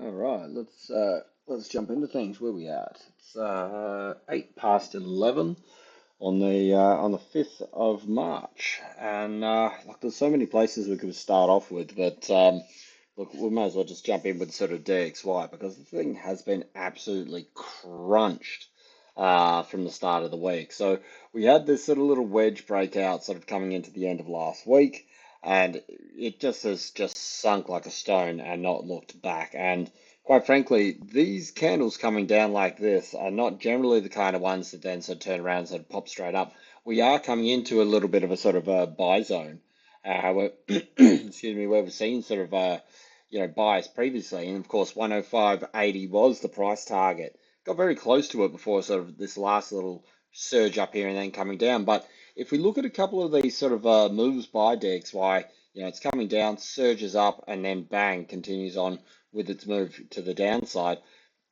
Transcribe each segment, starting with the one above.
All right, let's jump into things. Where we at? It's 8 past 11 on the 5th of March, and look, there's so many places we could start off with, but look, we might as well just jump in with sort of DXY because the thing has been absolutely crunched from the start of the week. So we had this sort of little wedge breakout sort of coming into the end of last week, and it just has just sunk like a stone and not looked back. And quite frankly, these candles coming down like this are not generally the kind of ones that then sort of turn around and sort of pop straight up. We are coming into a little bit of a sort of a buy zone, where, excuse me, where we've seen sort of buys previously, and of course 105.80 was the price target. Got very close to it before sort of this last little surge up here and then coming down. But if we look at a couple of these sort of moves by DXY, it's coming down, surges up, and then bang, continues on with its move to the downside.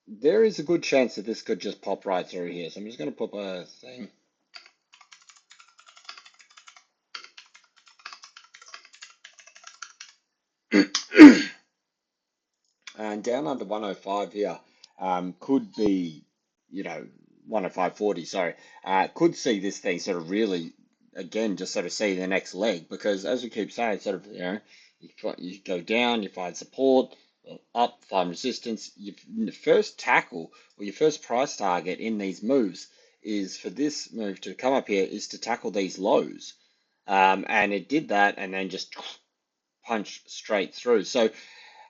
There is a good chance that this could just pop right through here. So I'm just going to put a thing. And down under 105 here could be, 105.40, sorry, could see this thing sort of really, again, just sort of see the next leg because as we keep saying, sort of, you go down, you find support, up, find resistance. Your first tackle or your first price target in these moves is for this move to come up here is to tackle these lows. And it did that and then just punch straight through. So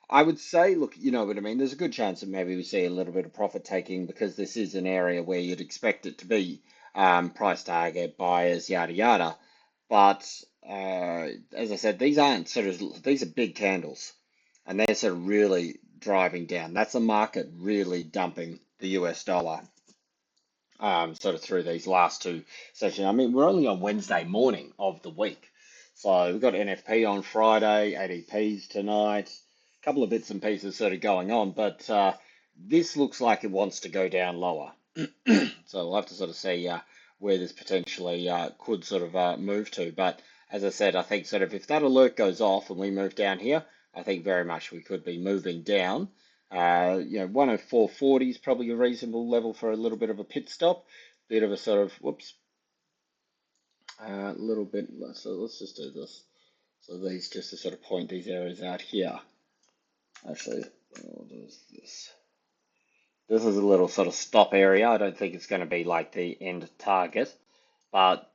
I would say, look, you know what I mean? There's a good chance that maybe we see a little bit of profit taking because this is an area where you'd expect it to be price target, buyers, yada yada. But as I said, these are big candles and they're sort of really driving down. That's a market really dumping the US dollar sort of through these last two sessions. I mean, we're only on Wednesday morning of the week. So we've got NFP on Friday, ADPs tonight, a couple of bits and pieces sort of going on, but this looks like it wants to go down lower. So we'll have to sort of see where this potentially could sort of move to. But as I said, I think sort of if that alert goes off and we move down here, I think very much we could be moving down. 104.40 is probably a reasonable level for a little bit of a pit stop. Bit of a sort of, whoops, a little bit. So let's just do this. So these just to sort of point these areas out here. Actually, I'll do this. This is a little sort of stop area. I don't think it's going to be like the end target, but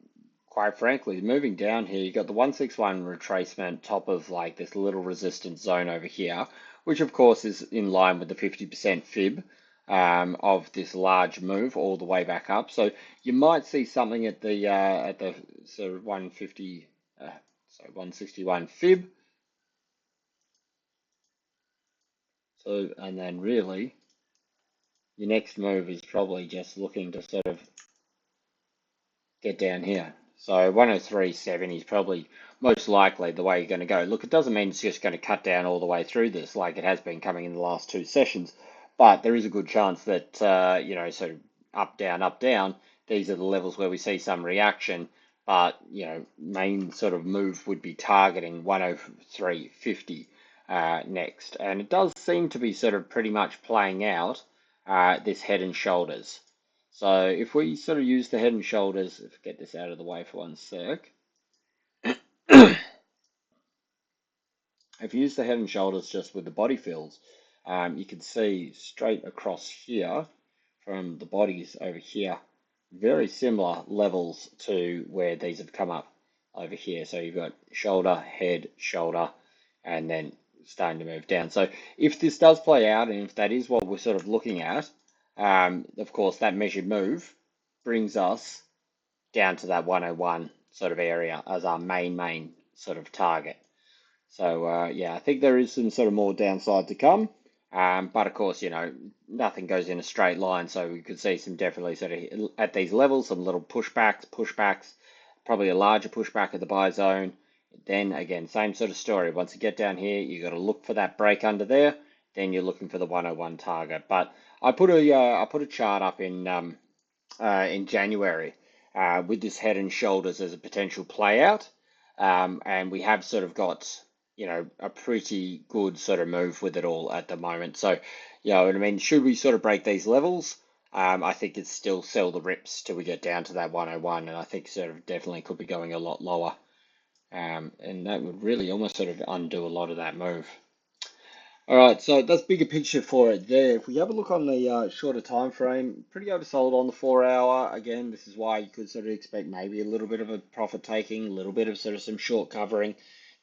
quite frankly, moving down here, you got the 161 retracement top of like this little resistance zone over here, which of course is in line with the 50% fib of this large move all the way back up. So you might see something at the sort of 161 fib. So and then really your next move is probably just looking to sort of get down here. So 103.70 is probably most likely the way you're going to go. Look, it doesn't mean it's just going to cut down all the way through this like it has been coming in the last two sessions, but there is a good chance that, sort of up, down, these are the levels where we see some reaction, but, main sort of move would be targeting 103.50 next. And it does seem to be sort of pretty much playing out this head and shoulders. So if we sort of use the head and shoulders, if we get this out of the way for one sec, if you use the head and shoulders just with the body fills, you can see straight across here from the bodies over here, very similar levels to where these have come up over here. So you've got shoulder, head, shoulder, and then starting to move down. So if this does play out, and if that is what we're sort of looking at, of course, that measured move brings us down to that 101 sort of area as our main sort of target. So yeah, I think there is some sort of more downside to come. But of course, nothing goes in a straight line. So we could see some definitely sort of at these levels, some little pushbacks, probably a larger pushback at the buy zone. Then again, same sort of story. Once you get down here, you got to look for that break under there. Then you're looking for the 101 target. But I put a chart up in January with this head and shoulders as a potential play out. And we have sort of got a pretty good sort of move with it all at the moment. So, what I mean, should we sort of break these levels? I think it's still sell the rips till we get down to that 101, and I think sort of definitely could be going a lot lower. And that would really almost sort of undo a lot of that move. All right, so that's bigger picture for it there. If we have a look on the shorter time frame, pretty oversold on the 4 hour. Again, this is why you could sort of expect maybe a little bit of a profit taking, a little bit of sort of some short covering,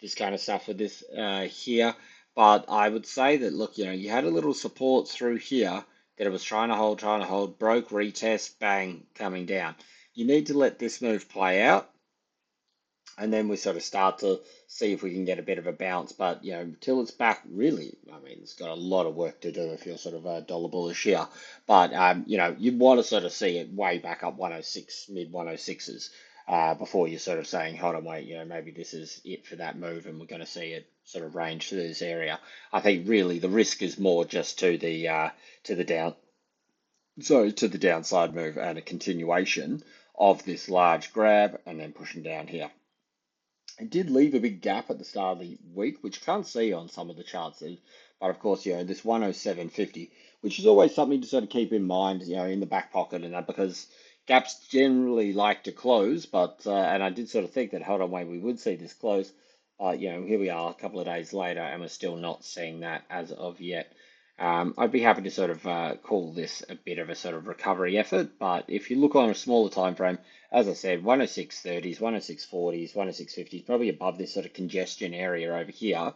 this kind of stuff with this here. But I would say that, look, you had a little support through here that it was trying to hold, broke, retest, bang, coming down. You need to let this move play out, and then we sort of start to see if we can get a bit of a bounce. But till it's back, really, I mean, it's got a lot of work to do if you're sort of a dollar bullish here. But you'd want to sort of see it way back up 106, mid 106s, before you're sort of saying, hold on, wait, maybe this is it for that move, and we're going to see it sort of range through this area. I think really the risk is more just to the down, sorry, to the downside move and a continuation of this large grab and then pushing down here. It did leave a big gap at the start of the week, which you can't see on some of the charts. But of course, this 107.50, which is always something to sort of keep in mind, in the back pocket and that, because gaps generally like to close. But and I did sort of think that, hold on, wait, we would see this close. Here we are a couple of days later, and we're still not seeing that as of yet. I'd be happy to sort of call this a bit of a sort of recovery effort, but if you look on a smaller time frame, as I said, 106.30s, 106.40s, 106.50s, probably above this sort of congestion area over here.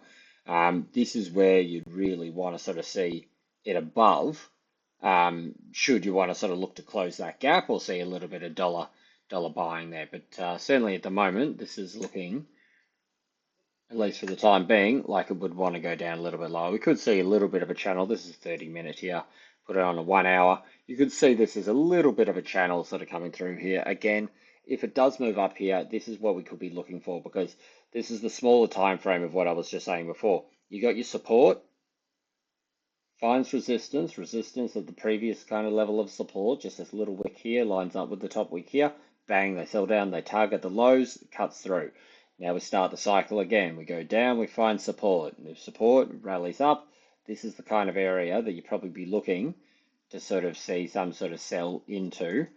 This is where you'd really want to sort of see it above. Should you want to sort of look to close that gap or see a little bit of dollar buying there, but certainly at the moment, this is looking, at least for the time being, like it would want to go down a little bit lower. We could see a little bit of a channel. This is 30-minute here. Put it on a 1 hour. You could see this is a little bit of a channel sort of coming through here. Again, if it does move up here, this is what we could be looking for, because this is the smaller time frame of what I was just saying before. You got your support, finds resistance at the previous kind of level of support. Just this little wick here lines up with the top wick here. Bang, they sell down, they target the lows, cuts through. Now we start the cycle again. We go down, we find support. And if support rallies up, this is the kind of area that you probably be looking to sort of see some sort of sell into,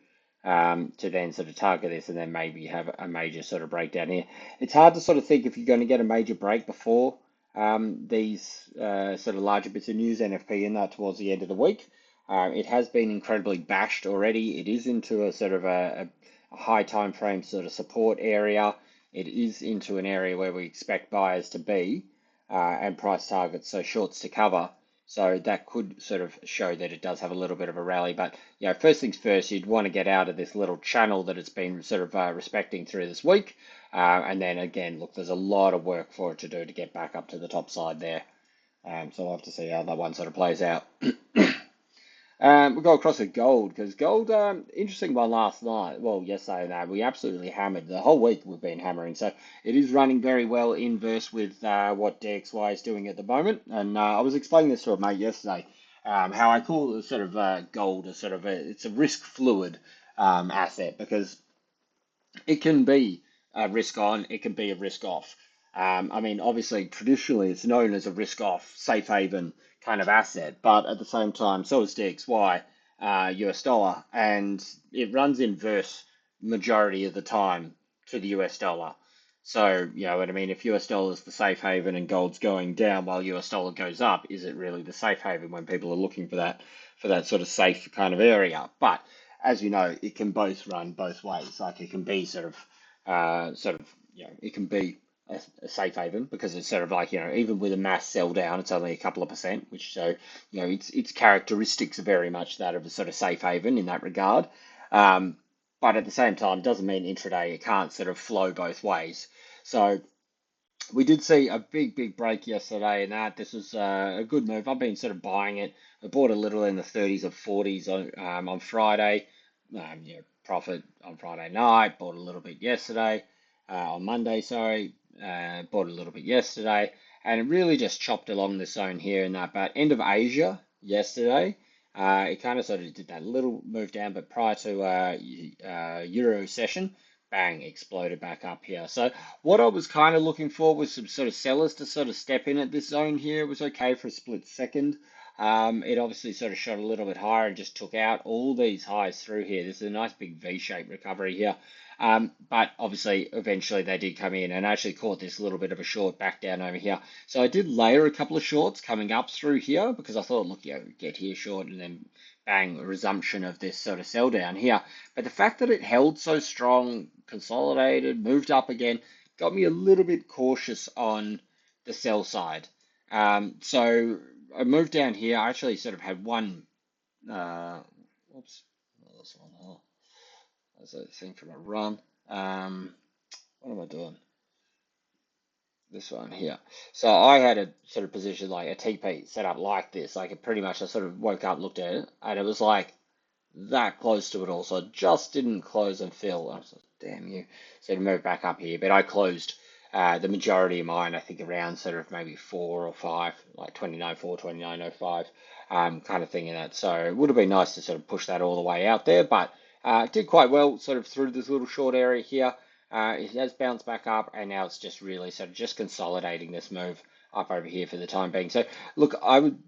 to then sort of target this and then maybe have a major sort of breakdown here. It's hard to sort of think if you're going to get a major break before these sort of larger bits of news, NFP in that towards the end of the week. It has been incredibly bashed already. It is into a sort of a high time frame sort of support area. It is into an area where we expect buyers to be, and price targets, so shorts to cover. So that could sort of show that it does have a little bit of a rally. But first things first, you'd want to get out of this little channel that it's been sort of respecting through this week. And then again, look, there's a lot of work for it to do to get back up to the top side there. So we'll have to see how that one sort of plays out. We'll go across to gold, because gold, interesting one last night. Well, yesterday and that, we absolutely hammered. The whole week we've been hammering. So it is running very well inverse with what DXY is doing at the moment. And I was explaining this to a mate yesterday, how I call it sort of gold a sort of it's a risk fluid asset, because it can be a risk on, it can be a risk off. I mean, obviously, traditionally, it's known as a risk off, safe haven kind of asset, but at the same time, so is DXY, US dollar, and it runs inverse majority of the time to the US dollar. So, you know what I mean? If US dollar is the safe haven and gold's going down while US dollar goes up, is it really the safe haven when people are looking for that sort of safe kind of area? But as you know, it can both run both ways. Like it can be it can be a safe haven, because it's sort of like, even with a mass sell down, it's only a couple of percent, which so, its characteristics are very much that of a sort of safe haven in that regard. But at the same time, doesn't mean intraday it can't sort of flow both ways. So we did see a big break yesterday, and that this was a good move. I've been sort of buying it. I bought a little in the 30s or 40s on Friday. Profit on Friday night. Bought a little bit yesterday, on Monday, sorry. Bought a little bit yesterday, and it really just chopped along the zone here and that. But end of Asia yesterday, it kind of sort of did that little move down, but prior to Euro session, bang, exploded back up here. So what I was kind of looking for was some sort of sellers to sort of step in at this zone here. It was okay for a split second. It obviously sort of shot a little bit higher and just took out all these highs through here. This is a nice big V-shaped recovery here. But obviously, eventually they did come in and actually caught this little bit of a short back down over here. So I did layer a couple of shorts coming up through here because I thought, look, get here short and then bang, a resumption of this sort of sell down here. But the fact that it held so strong, consolidated, moved up again, got me a little bit cautious on the sell side. So I moved down here. I actually sort of had one, oops, this one, oh, that's a thing from a run. What am I doing? This one here. So I had a sort of position like a TP set up like this. Like it pretty much, I sort of woke up, looked at it, and it was like that close to it all. So I just didn't close and fill. I was like, damn you. So to move back up here. But I closed the majority of mine, I think around sort of maybe 4 or 5, like 29.4, 29.05, kind of thing in that. So it would have been nice to sort of push that all the way out there, but it did quite well sort of through this little short area here. It has bounced back up, and now it's just really sort of just consolidating this move up over here for the time being. So look, I would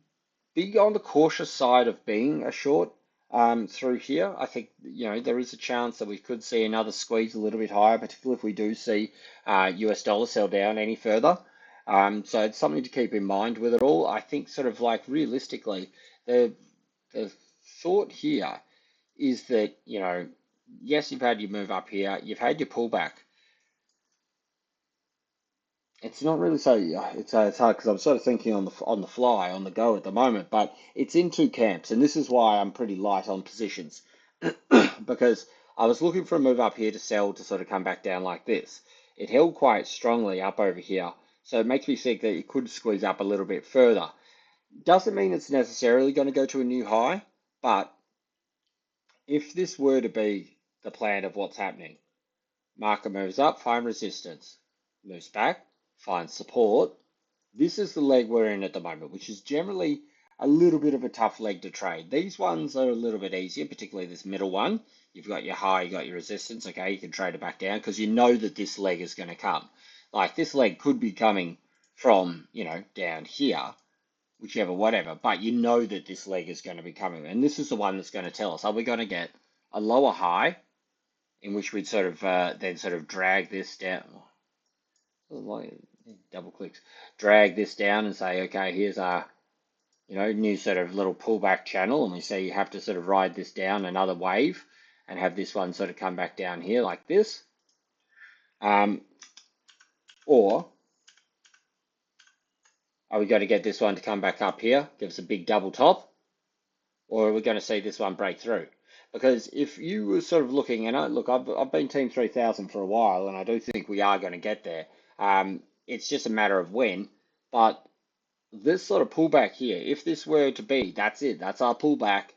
be on the cautious side of being a short through here. I think there is a chance that we could see another squeeze a little bit higher, particularly if we do see US dollar sell down any further. So it's something to keep in mind with it all. I think sort of like realistically, the thought here is that yes, you've had your move up here, you've had your pullback. It's not really so. Yeah, it's hard because I'm sort of thinking on the fly, on the go at the moment. But it's in two camps, and this is why I'm pretty light on positions because I was looking for a move up here to sell to sort of come back down like this. It held quite strongly up over here, so it makes me think that it could squeeze up a little bit further. Doesn't mean it's necessarily going to go to a new high, but if this were to be the plan of what's happening, market moves up, find resistance, moves back, finds support. This is the leg we're in at the moment, which is generally a little bit of a tough leg to trade. These ones are a little bit easier, particularly this middle one. You've got your high, you've got your resistance. Okay, you can trade it back down because you know that this leg is going to come. Like this leg could be coming from, down here, whichever, whatever, but you know that this leg is going to be coming. And this is the one that's going to tell us, are we going to get a lower high in which we'd sort of then sort of drag this down, double clicks, drag this down and say, okay, here's our new sort of little pullback channel, and we say you have to sort of ride this down another wave and have this one sort of come back down here like this, or are we going to get this one to come back up here, give us a big double top, or are we going to see this one break through? Because if you were sort of looking, and look, I've been Team 3000 for a while, and I do think we are going to get there. It's just a matter of when. But this sort of pullback here, if this were to be, that's it, that's our pullback.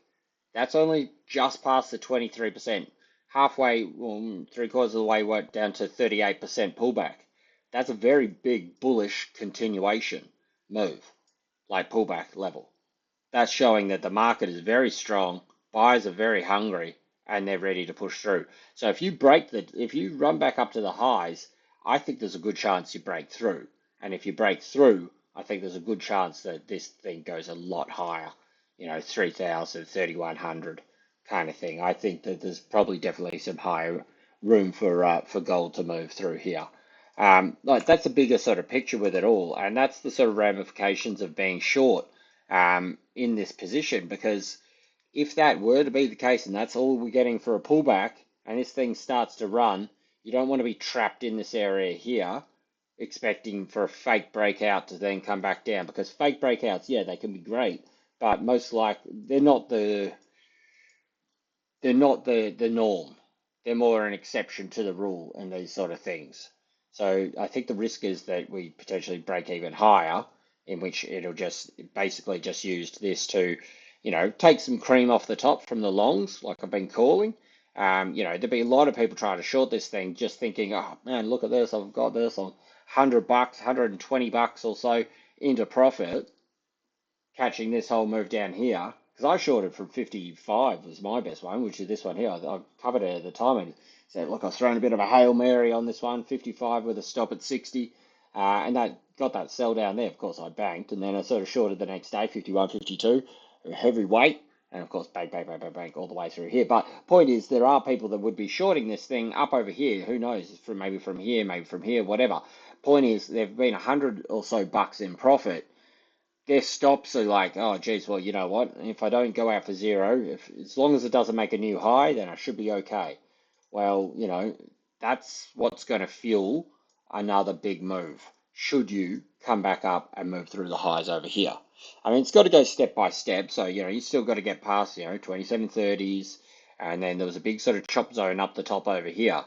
That's only just past the 23%. Halfway, well, 3/4 of the way, went down to 38% pullback. That's a very big bullish continuation move, like pullback level. That's showing that the market is very strong, buyers are very hungry, and they're ready to push through. So if you run back up to the highs, I think there's a good chance you break through. And if you break through, I think there's a good chance that this thing goes a lot higher, 3,000, 3,100 kind of thing. I think that there's probably definitely some higher room for gold to move through here. Like that's a bigger sort of picture with it all, and that's the sort of ramifications of being short in this position, because if that were to be the case and that's all we're getting for a pullback and this thing starts to run, you don't want to be trapped in this area here expecting for a fake breakout to then come back down, because fake breakouts, yeah, they can be great, but most likely they're not the norm. They're more an exception to the rule and these sort of things. So I think the risk is that we potentially break even higher, in which it'll just basically just use this to, take some cream off the top from the longs, like I've been calling. There'd be a lot of people trying to short this thing, just thinking, oh man, look at this, I've got this on $100, $120 or so into profit, catching this whole move down here, because I shorted from 55 was my best one, which is this one here. I covered it at the time and said, look, I was throwing a bit of a Hail Mary on this one, 55 with a stop at 60, and that got that sell down there. Of course, I banked, and then I sort of shorted the next day, 51, 52, a heavy weight, and of course, bank, bank, bank, bank, bank all the way through here. But point is, there are people that would be shorting this thing up over here. Who knows? From maybe from here, whatever. Point is, they've been 100 or so bucks in profit. Their stops are like, oh, geez, well, you know what? If I don't go out for zero, as long as it doesn't make a new high, then I should be okay. Well, that's what's going to fuel another big move. Should you come back up and move through the highs over here? I mean, it's got to go step by step. So, you still got to get past, 2730s. And then there was a big sort of chop zone up the top over here.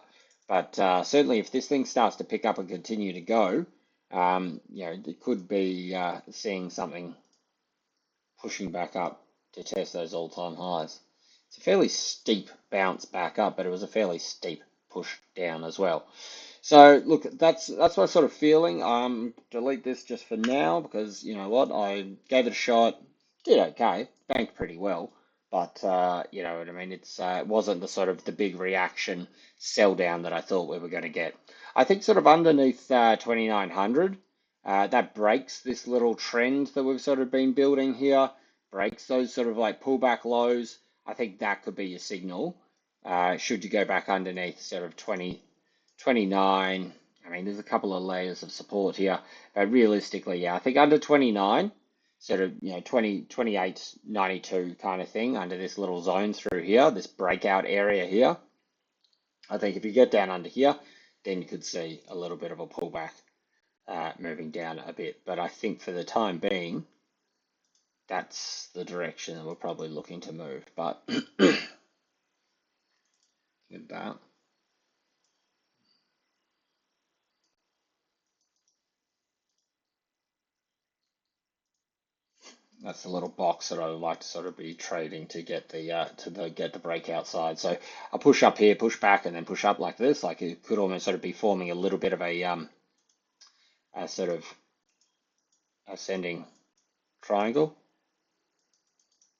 But certainly if this thing starts to pick up and continue to go, it could be seeing something pushing back up to test those all-time highs. It's a fairly steep bounce back up, but it was a fairly steep push down as well. So look, that's my sort of feeling. Delete this just for now because you know what, I gave it a shot, did okay, banked pretty well, but you know what I mean. It wasn't the sort of the big reaction sell down that I thought we were going to get. I think sort of underneath 2900, that breaks this little trend that we've sort of been building here, breaks those sort of like pullback lows. I think that could be a signal. Should you go back underneath sort of 29, I mean, there's a couple of layers of support here, but realistically, yeah, I think under 29, sort of, 28.92 kind of thing under this little zone through here, this breakout area here. I think if you get down under here, then you could see a little bit of a pullback moving down a bit. But I think for the time being, that's the direction that we're probably looking to move. But with that. That's the little box that I would like to sort of be trading to get the breakout side. So I push up here, push back, and then push up like this. Like it could almost sort of be forming a little bit of a sort of ascending triangle.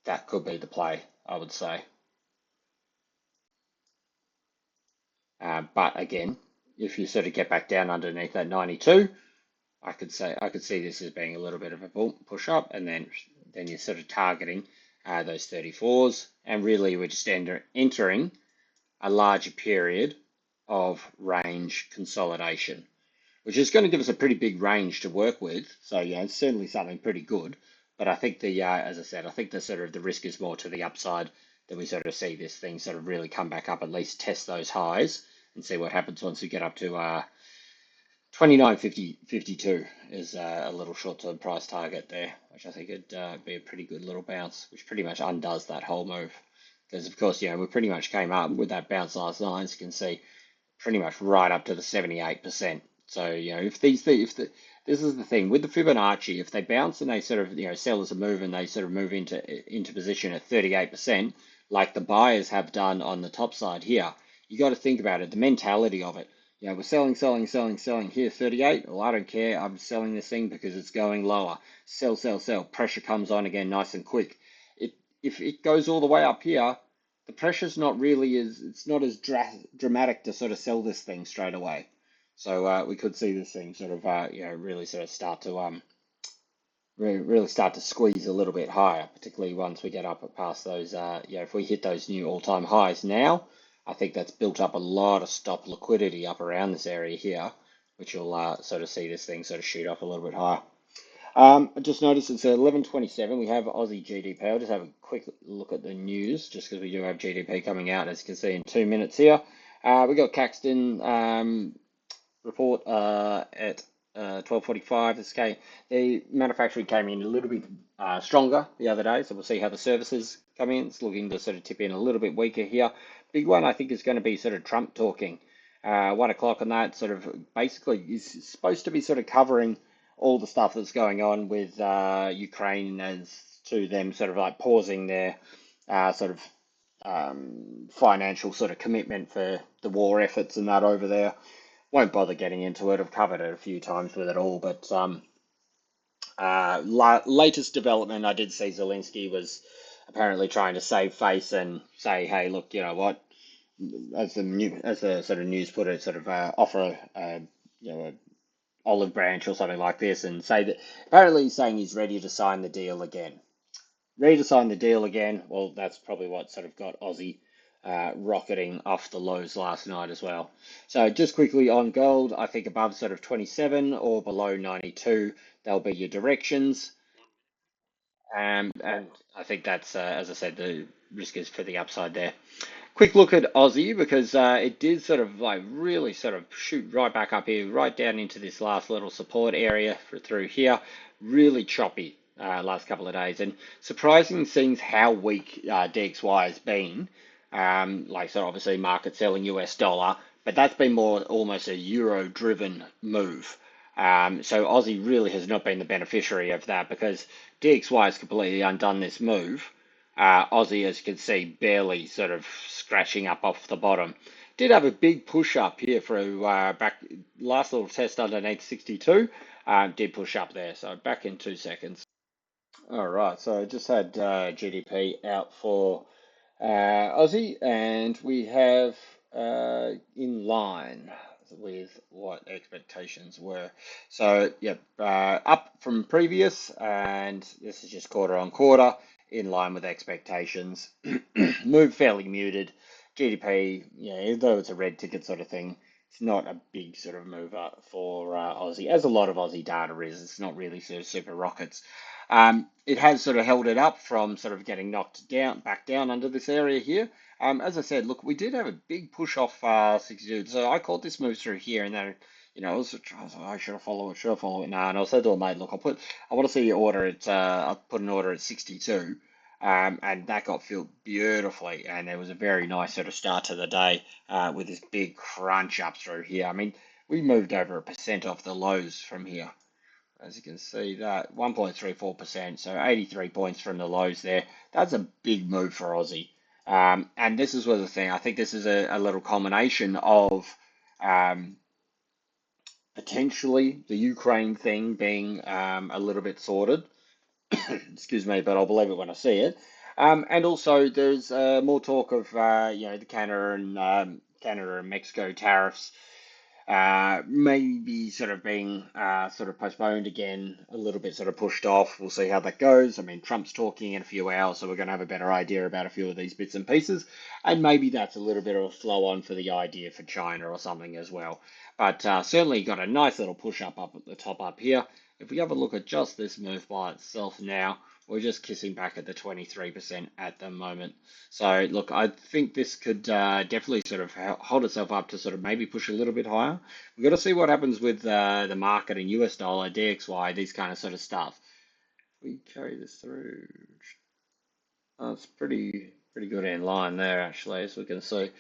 That could be the play, I would say. But again, if you sort of get back down underneath that 92, I could see this as being a little bit of a push up, and then you're sort of targeting those 34s, and really we're just entering a larger period of range consolidation, which is going to give us a pretty big range to work with. So yeah, it's certainly something pretty good. But I think as I said, I think the sort of the risk is more to the upside that we sort of see this thing sort of really come back up, at least test those highs and see what happens once we get up to 29.52 is a little short-term price target there, which I think would be a pretty good little bounce, which pretty much undoes that whole move. Because of course, we pretty much came up with that bounce last night, as you can see, pretty much right up to the 78%. So if this is the thing with the Fibonacci, if they bounce and they sort of sell as a move and they sort of move into position at 38%, like the buyers have done on the top side here, you got to think about it, the mentality of it. We're selling, selling, selling, selling here, 38. Well, I don't care. I'm selling this thing because it's going lower. Sell, sell, sell. Pressure comes on again nice and quick. If it goes all the way up here, the pressure's it's not as dramatic to sort of sell this thing straight away. So we could see this thing sort of, really sort of start to really start to squeeze a little bit higher, particularly once we get up past those, if we hit those new all-time highs now. I think that's built up a lot of stop liquidity up around this area here, which will sort of see this thing sort of shoot up a little bit higher. I just noticed it's 11:27. We have Aussie GDP. I'll just have a quick look at the news, just because we do have GDP coming out, as you can see in 2 minutes here. We got Caxton report at 12:45. The manufacturing came in a little bit stronger the other day, so we'll see how the services come in. It's looking to sort of tip in a little bit weaker here. Big one, I think, is going to be sort of Trump talking. 1 o'clock on that, sort of basically is supposed to be sort of covering all the stuff that's going on with Ukraine, as to them sort of like pausing their sort of financial sort of commitment for the war efforts and that over there. Won't bother getting into it. I've covered it a few times with it all, but latest development, I did see Zelensky was apparently trying to save face and say, hey, look, you know what? As the sort of news put it, sort of offer you know, a olive branch or something like this, and say that apparently he's saying he's ready to sign the deal again. Ready to sign the deal again. Well, that's probably what sort of got Aussie rocketing off the lows last night as well. So just quickly on gold, I think above sort of 27 or below 92, they'll be your directions. And I think that's, as I said, the risk is for the upside there. Quick look at Aussie because it did sort of like really sort of shoot right back up here, right down into this last little support area through here. Really choppy last couple of days, and surprising things how weak DXY has been. Like so, obviously market selling US dollar, but that's been more almost a euro driven move. So Aussie really has not been the beneficiary of that because DXY has completely undone this move. Aussie, as you can see, barely sort of scratching up off the bottom. Did have a big push up here for back last little test underneath 62. Did push up there, so back in 2 seconds. All right, so I just had GDP out for Aussie, and we have in line with what expectations were. So, yep, up from previous, and this is just quarter on quarter, in line with expectations. Move fairly muted. GDP, yeah, though it's a red ticket sort of thing, it's not a big sort of mover for Aussie, as a lot of Aussie data is. It's not really sort of super rockets. It has sort of held it up from sort of getting knocked down, back down under this area here. As I said, look, we did have a big push off 62, so I called this move through here, and then, you know, I was like, I should have followed it, should have followed it. Nah, and I said to a mate, look, I want to see your order at, I put an order at 62, and that got filled beautifully, and it was a very nice sort of start to the day with this big crunch up through here. I mean, we moved over 1% off the lows from here. As you can see, that 1.34%, so 83 points from the lows there. That's a big move for Aussie. And this is where the thing, I think this is a little combination of um, potentially the Ukraine thing being a little bit sorted. Excuse me, but I'll believe it when I see it. And also, there's more talk of you know, the Canada and Mexico tariffs maybe sort of being sort of postponed again, a little bit sort of pushed off. We'll see how that goes. I mean, Trump's talking in a few hours, so we're going to have a better idea about a few of these bits and pieces. And maybe that's a little bit of a flow on for the idea for China or something as well. But certainly got a nice little push up at the top up here. If we have a look at just this move by itself now, we're just kissing back at the 23% at the moment. So look, I think this could definitely sort of hold itself up to sort of maybe push a little bit higher. We've got to see what happens with the market in US dollar, DXY, these kind of sort of stuff. We carry this through. Oh, it's pretty good in line there actually, as we can see.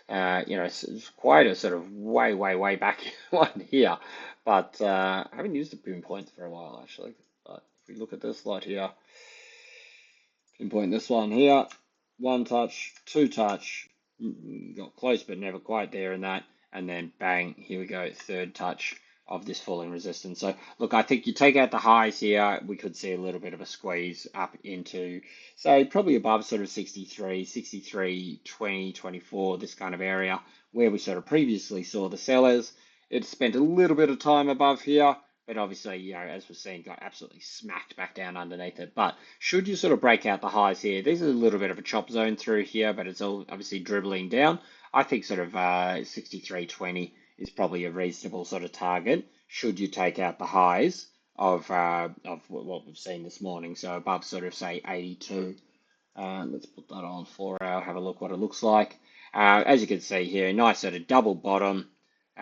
You know, it's quite a sort of way back one here, but I haven't used the pinpoint for a while actually. But if we look at this lot here, pinpoint this one here, one touch, two touch, got close but never quite there in that, and then bang, here we go, third touch of this falling resistance. So look, I think you take out the highs here, we could see a little bit of a squeeze up into, say, probably above sort of 63, 63, 20, 24, this kind of area, where we sort of previously saw the sellers. It spent a little bit of time above here, but obviously, you know, as we've seen, got absolutely smacked back down underneath it. But should you sort of break out the highs here, this is a little bit of a chop zone through here, but it's all obviously dribbling down. I think sort of 63.20 is probably a reasonable sort of target. Should you take out the highs of what we've seen this morning, so above sort of say 82. Let's put that on 4 hour, have a look what it looks like. As you can see here, nice sort of double bottom.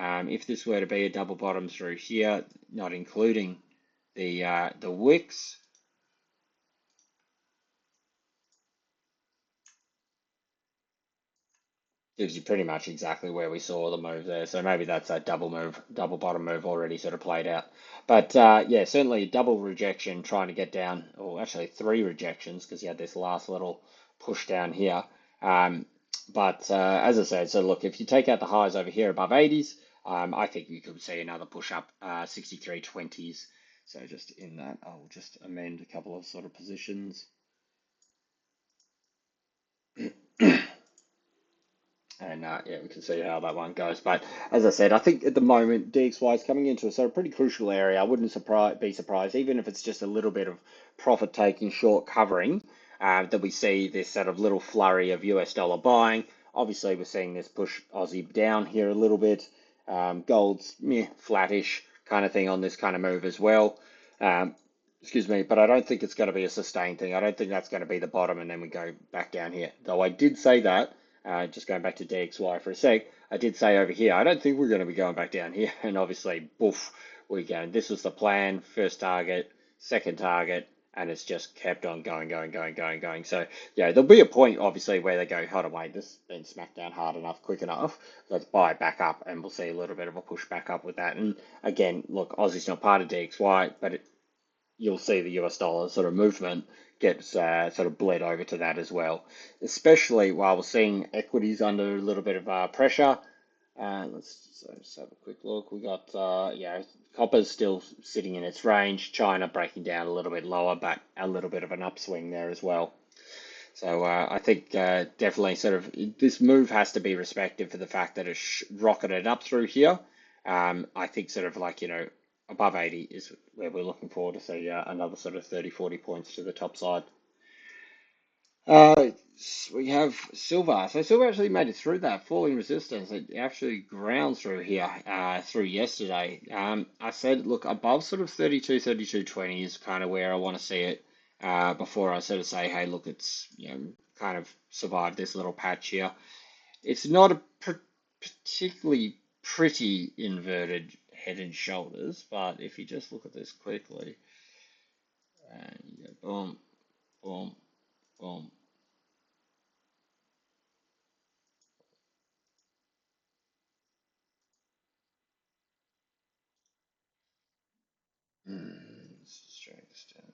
If this were to be a double bottom through here, not including the wicks, gives you pretty much exactly where we saw the move there. So maybe that's a double move, double bottom move already sort of played out. But yeah, certainly double rejection trying to get down, or actually three rejections because you had this last little push down here. But as I said, so look, if you take out the highs over here above 80s, I think you could see another push up 63.20s. So just in that, I'll just amend a couple of sort of positions. And yeah, we can see how that one goes. But as I said, I think at the moment DXY is coming into a sort of pretty crucial area. I wouldn't be surprised, even if it's just a little bit of profit taking, short covering, that we see this sort of little flurry of US dollar buying. Obviously, we're seeing this push Aussie down here a little bit. Gold's meh, flattish kind of thing on this kind of move as well. Um, excuse me, but I don't think it's going to be a sustained thing. I don't think that's going to be the bottom and then we go back down here. Though I did say that, just going back to DXY for a sec, I did say over here, I don't think we're going to be going back down here. And obviously, boof, we go. This was the plan, first target, second target, and it's just kept on going, going, going, going, going. So, yeah, there'll be a point, obviously, where they go, hold on, wait, this has been smacked down hard enough, quick enough. Let's buy it back up, and we'll see a little bit of a push back up with that. And again, look, Aussie's not part of DXY, but you'll see the US dollar sort of movement gets sort of bled over to that as well, especially while we're seeing equities under a little bit of pressure. Let's have a quick look. We got, yeah, copper's still sitting in its range. China breaking down a little bit lower, but a little bit of an upswing there as well. So I think definitely sort of this move has to be respected for the fact that it rocketed up through here. I think sort of like, above 80 is where we're looking forward to see another sort of 30, 40 points to the top side. Uh, we have silver. So silver actually made it through that falling resistance. It actually ground through here through yesterday. I said, look, above sort of 32, 32.20 is kind of where I want to see it before I sort of say, hey, look, it's kind of survived this little patch here. It's not a particularly pretty inverted head and shoulders, but if you just look at this quickly, and you go boom, boom, boom. Let's drag this down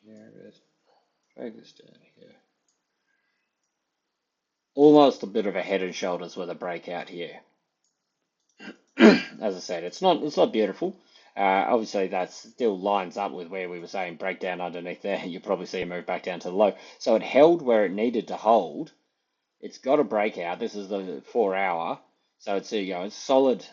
here a bit. Drag this down here. Almost a bit of a head and shoulders with a breakout here. As I said, it's not beautiful. Obviously, that still lines up with where we were saying breakdown underneath there. You probably see it move back down to the low. So it held where it needed to hold. It's got a breakout. This is the 4 hour. So it's it's solid.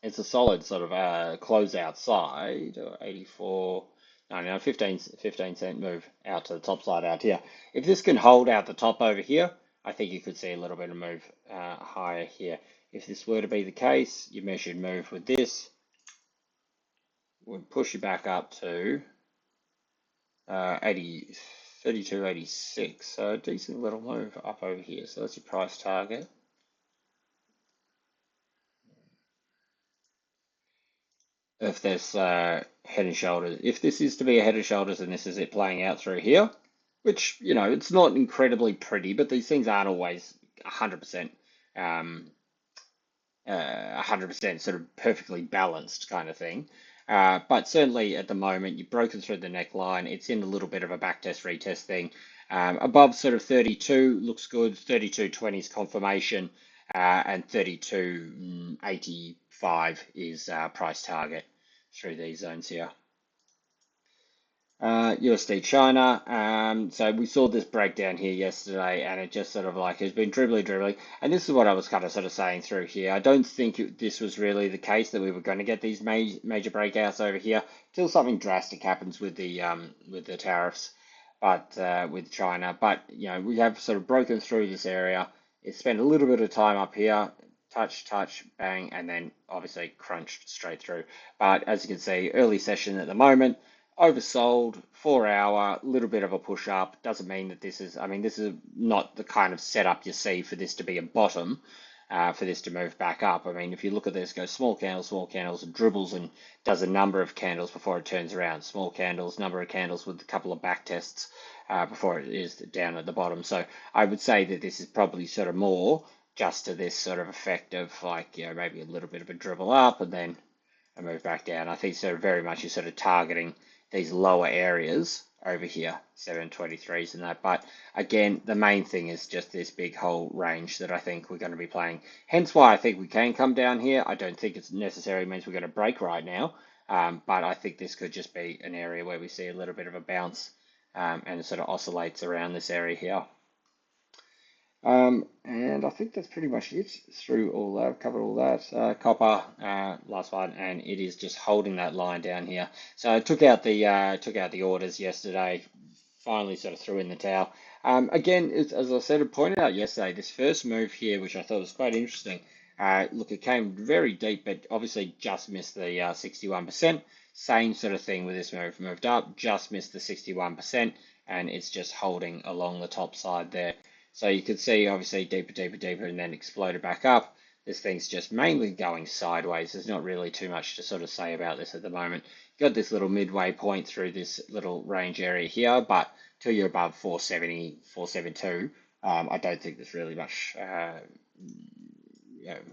It's a solid sort of close outside, 84, 99, 15 cent move out to the top side out here. If this can hold out the top over here, I think you could see a little bit of move higher here. If this were to be the case, your measured move with this would push you back up to 80, 32.86. So a decent little move up over here. So that's your price target. If this head and shoulders, if this is to be a head and shoulders and this is it playing out through here, which, it's not incredibly pretty, but these things aren't always 100%, 100% sort of perfectly balanced kind of thing. But certainly at the moment, you've broken through the neckline. It's in a little bit of a backtest retest thing. Above sort of 32 looks good. 32.20 is confirmation, and 32.85 is price target through these zones here. USD China. So we saw this breakdown here yesterday, and it just sort of like has been dribbly. And this is what I was kind of sort of saying through here. I don't think this was really the case that we were going to get these major breakouts over here till something drastic happens with the tariffs, but with China. But we have sort of broken through this area. It spent a little bit of time up here. Touch, bang, and then obviously crunched straight through. But as you can see, early session at the moment. Oversold, 4 hour, little bit of a push up. Doesn't mean that this is not the kind of setup you see for this to be a bottom, for this to move back up. I mean, if you look at this, go small candles, and dribbles and does a number of candles before it turns around. Small candles, number of candles with a couple of back tests before it is down at the bottom. So I would say that this is probably sort of more just to this sort of effect of like, maybe a little bit of a dribble up and then a move back down. I think sort of very much you're sort of targeting these lower areas over here, 723s and that. But again, the main thing is just this big whole range that I think we're going to be playing. Hence why I think we can come down here. I don't think it necessarily means we're going to break right now, but I think this could just be an area where we see a little bit of a bounce and it sort of oscillates around this area here. And I think that's pretty much it through all that. I've covered all that. Copper, last one, and it is just holding that line down here. So I took out the orders yesterday. Finally, sort of threw in the towel. Again, as I said, I pointed out yesterday, this first move here, which I thought was quite interesting. Look, it came very deep, but obviously just missed the 61%. Same sort of thing with this move. Moved up, just missed the 61%, and it's just holding along the top side there. So you could see obviously deeper, deeper, deeper, and then exploded back up. This thing's just mainly going sideways. There's not really too much to sort of say about this at the moment. You've got this little midway point through this little range area here, but till you're above 470, 472, I don't think there's really much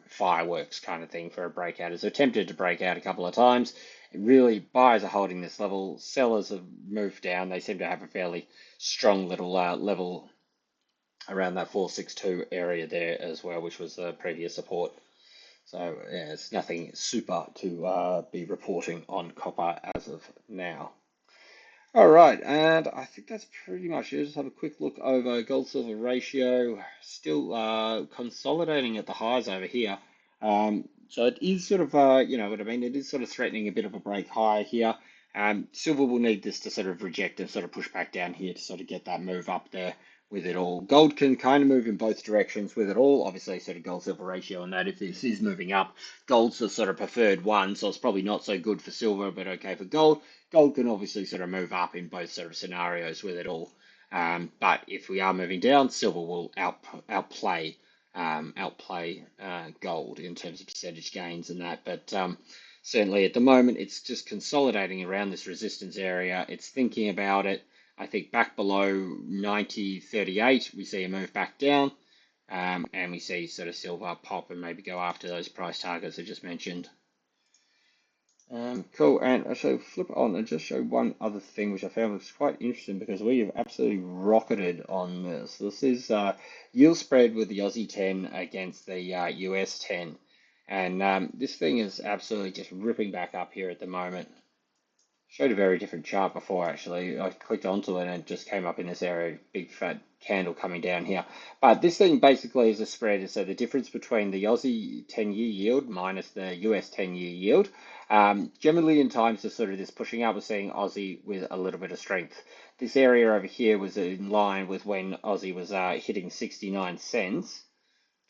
fireworks kind of thing for a breakout. It's attempted to break out a couple of times. It really, buyers are holding this level. Sellers have moved down. They seem to have a fairly strong little level around that 462 area there as well, which was the previous support. So yeah, it's nothing super to be reporting on copper as of now. All right, and I think that's pretty much it. Just have a quick look over gold silver ratio, still consolidating at the highs over here. So it is sort of, you know what I mean, it is sort of threatening a bit of a break higher here. Silver will need this to sort of reject and sort of push back down here to sort of get that move up there with it all. Gold can kind of move in both directions with it all. Obviously, sort of gold silver ratio on that. If this is moving up, gold's the sort of preferred one, so it's probably not so good for silver, but okay for gold. Gold can obviously sort of move up in both sort of scenarios with it all. But if we are moving down, silver will outplay gold in terms of percentage gains and that. But certainly at the moment, it's just consolidating around this resistance area. It's thinking about it. I think back below 90.38, we see a move back down, and we see sort of silver pop and maybe go after those price targets I just mentioned. Cool, and so flip it on and just show one other thing which I found was quite interesting because we have absolutely rocketed on this. This is yield spread with the Aussie 10 against the US 10, and this thing is absolutely just ripping back up here at the moment. Showed a very different chart before actually. I clicked onto it and it just came up in this area, big fat candle coming down here. But this thing basically is a spread, so the difference between the Aussie 10-year yield minus the US 10-year yield. Generally in times of sort of this pushing up, we're seeing Aussie with a little bit of strength. This area over here was in line with when Aussie was hitting 69 cents.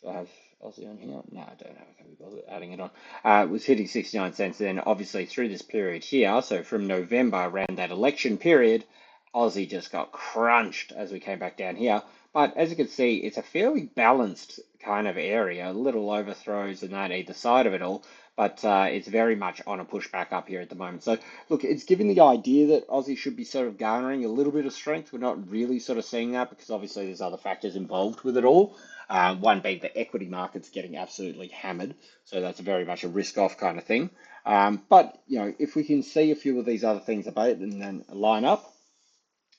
Do I have Aussie on here? No, I don't have. I can't be bothered adding it on. It was hitting 69 cents. Then obviously through this period here, so from November around that election period, Aussie just got crunched as we came back down here. But as you can see, it's a fairly balanced kind of area, little overthrows and that either side of it all, but it's very much on a push back up here at the moment. So look, it's giving the idea that Aussie should be sort of garnering a little bit of strength. We're not really sort of seeing that because obviously there's other factors involved with it all. One being the equity market's getting absolutely hammered, so that's very much a risk-off kind of thing. But you know, if we can see a few of these other things abate and then line up,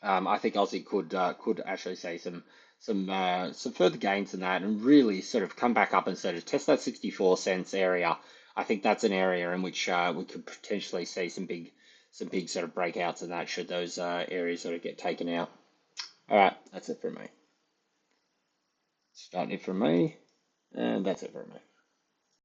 I think Aussie could actually see some further gains in that and really sort of come back up and sort of test that 64 cents area. I think that's an area in which we could potentially see some big sort of breakouts in that should those areas sort of get taken out. All right, that's it for me. That's it for me, and that's it for me.